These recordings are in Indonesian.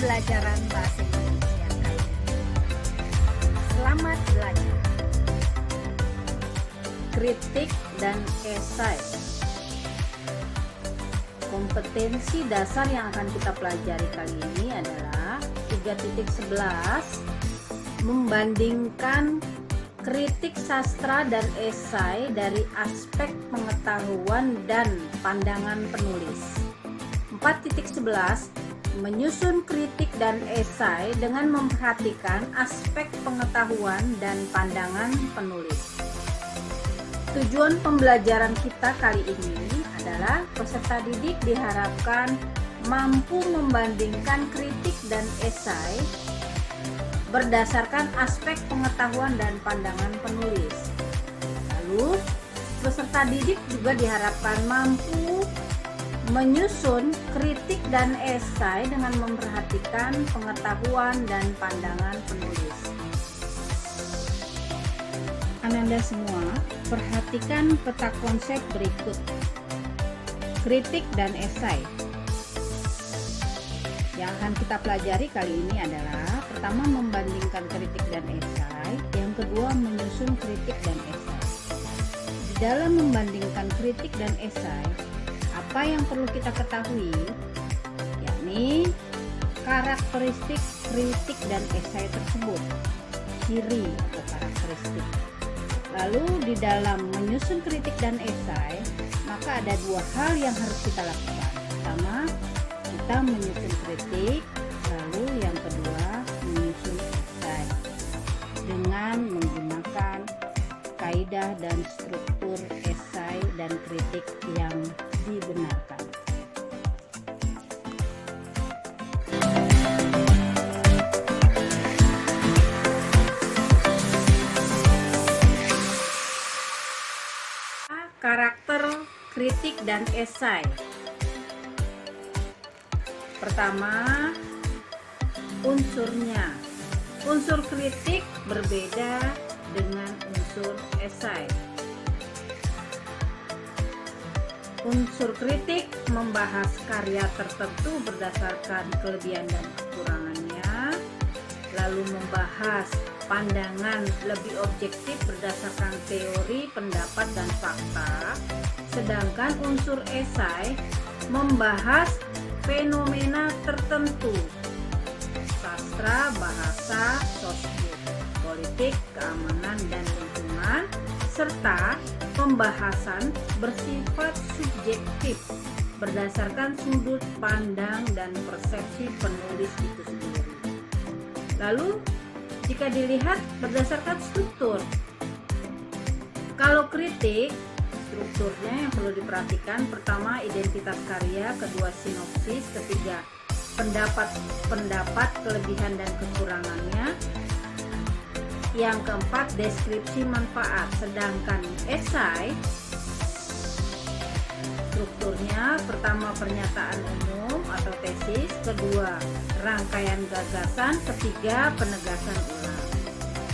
pembelajaran bahasa Indonesia kali ini. Selamat belajar. Kritik dan esai. Kompetensi dasar yang akan kita pelajari kali ini adalah 3.11, membandingkan kritik sastra dan esai dari aspek pengetahuan dan pandangan penulis. 4.11, menyusun kritik dan esai dengan memperhatikan aspek pengetahuan dan pandangan penulis. Tujuan pembelajaran kita kali ini adalah peserta didik diharapkan mampu membandingkan kritik dan esai berdasarkan aspek pengetahuan dan pandangan penulis. Lalu, peserta didik juga diharapkan mampu menyusun kritik dan esai dengan memperhatikan pengetahuan dan pandangan penulis. Ananda semua, perhatikan peta konsep berikut. Kritik dan esai. Yang akan kita pelajari kali ini adalah pertama, membandingkan kritik dan esai, yang kedua, menyusun kritik dan esai. Di dalam membandingkan kritik dan esai, apa yang perlu kita ketahui, yakni karakteristik kritik dan esai tersebut, ciri atau karakteristik. Lalu di dalam menyusun kritik dan esai, maka ada dua hal yang harus kita lakukan. Pertama, kita menyusun kritik, lalu yang kedua menyusun esai dengan menggunakan kaidah dan struktur esai dan kritik yang dibenarkan. Karakter kritik dan esai. Pertama, unsurnya. Unsur kritik berbeda dengan unsur esai. Unsur kritik membahas karya tertentu berdasarkan kelebihan dan kekurangannya, lalu membahas pandangan lebih objektif berdasarkan teori, pendapat, dan fakta. Sedangkan unsur esai membahas fenomena tertentu, sastra, bahasa, sosial, politik, keamanan, dan lingkungan, serta pembahasan bersifat subjektif berdasarkan sudut pandang dan persepsi penulis itu sendiri. Lalu, jika dilihat berdasarkan struktur, kalau kritik, strukturnya yang perlu diperhatikan, pertama identitas karya, kedua sinopsis, ketiga pendapat, kelebihan dan kekurangannya, yang keempat deskripsi manfaat. Sedangkan esai, strukturnya pertama pernyataan umum atau tesis, kedua rangkaian gagasan, ketiga penegasan ulang.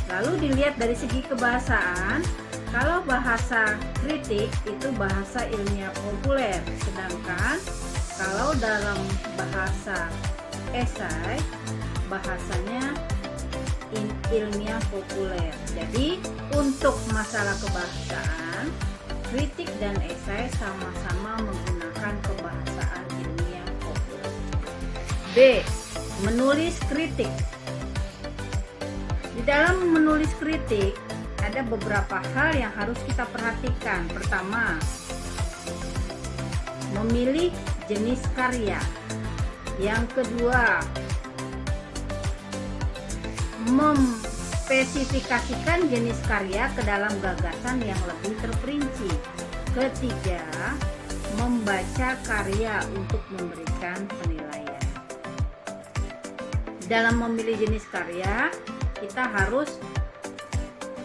Lalu dilihat dari segi kebahasaan, kalau bahasa kritik itu bahasa ilmiah populer, sedangkan kalau dalam bahasa esai bahasanya ilmiah populer. Jadi untuk masalah kebahasaan, kritik dan esai sama-sama menggunakan kebahasaan ilmiah populer. B. Menulis kritik. Di dalam menulis kritik ada beberapa hal yang harus kita perhatikan. Pertama, memilih jenis karya. Yang kedua, memspesifikasikan jenis karya ke dalam gagasan yang lebih terperinci. Ketiga, membaca karya untuk memberikan penilaian. Dalam memilih jenis karya, kita harus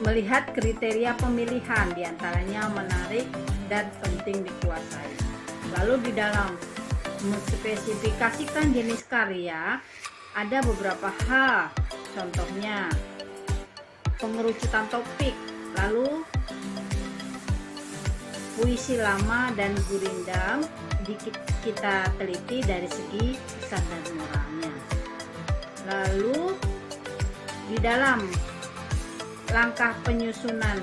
melihat kriteria pemilihan, diantaranya menarik dan penting dikuasai. Lalu di dalam menspesifikasikan jenis karya, ada beberapa hal, contohnya pengerucutan topik, lalu puisi lama dan gurindam kita teliti dari segi kesan dan moralnya. Lalu di dalam langkah penyusunan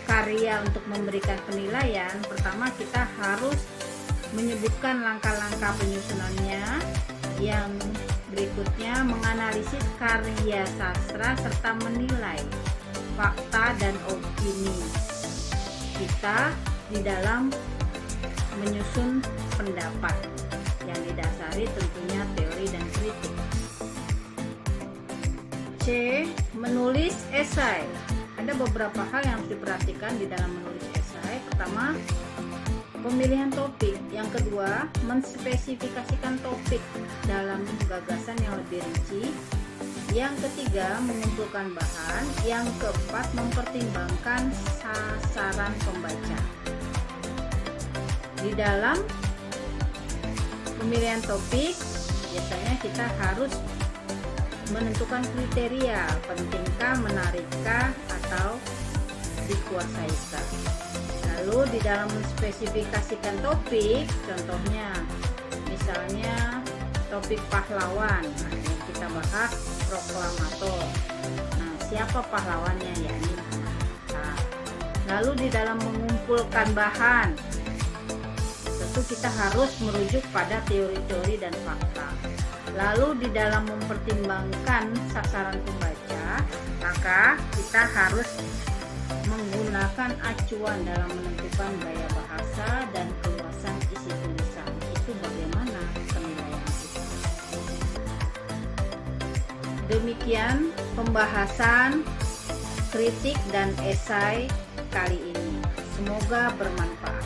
karya untuk memberikan penilaian, pertama kita harus menyebutkan langkah-langkah penyusunannya. Yang berikutnya menganalisis karya sastra serta menilai fakta dan opini kita di dalam menyusun pendapat yang didasari tentunya teori dan kritik. C. Menulis esai. Ada beberapa hal yang harus diperhatikan di dalam menulis esai. Pertama, pemilihan topik. Yang kedua, menspesifikasikan topik dalam gagasan yang lebih rinci. Yang ketiga, mengumpulkan bahan. Yang keempat, mempertimbangkan sasaran pembaca. Di dalam pemilihan topik, biasanya kita harus menentukan kriteria, pentingkah, menarikkah, atau dikuasaikah. Lalu di dalam menspesifikasikan topik, contohnya misalnya topik pahlawan, yang kita bahas proklamator. Nah, siapa pahlawannya? Yakni Muhammad Hatta. Lalu di dalam mengumpulkan bahan, tentu kita harus merujuk pada teori-teori dan fakta. Lalu di dalam mempertimbangkan sasaran pembaca, maka kita harus menggunakan acuan dalam menentukan gaya bahasa dan keluasan isi tulisan. Itu bagaimana penilaian kita. Demikian pembahasan kritik dan esai kali ini. Semoga bermanfaat.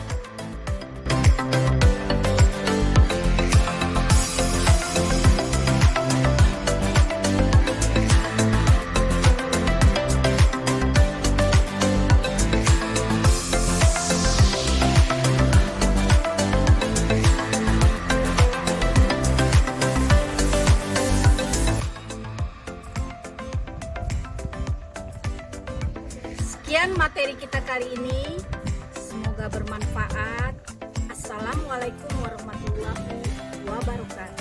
Sekian materi kita kali ini, semoga bermanfaat. Assalamualaikum warahmatullahi wabarakatuh.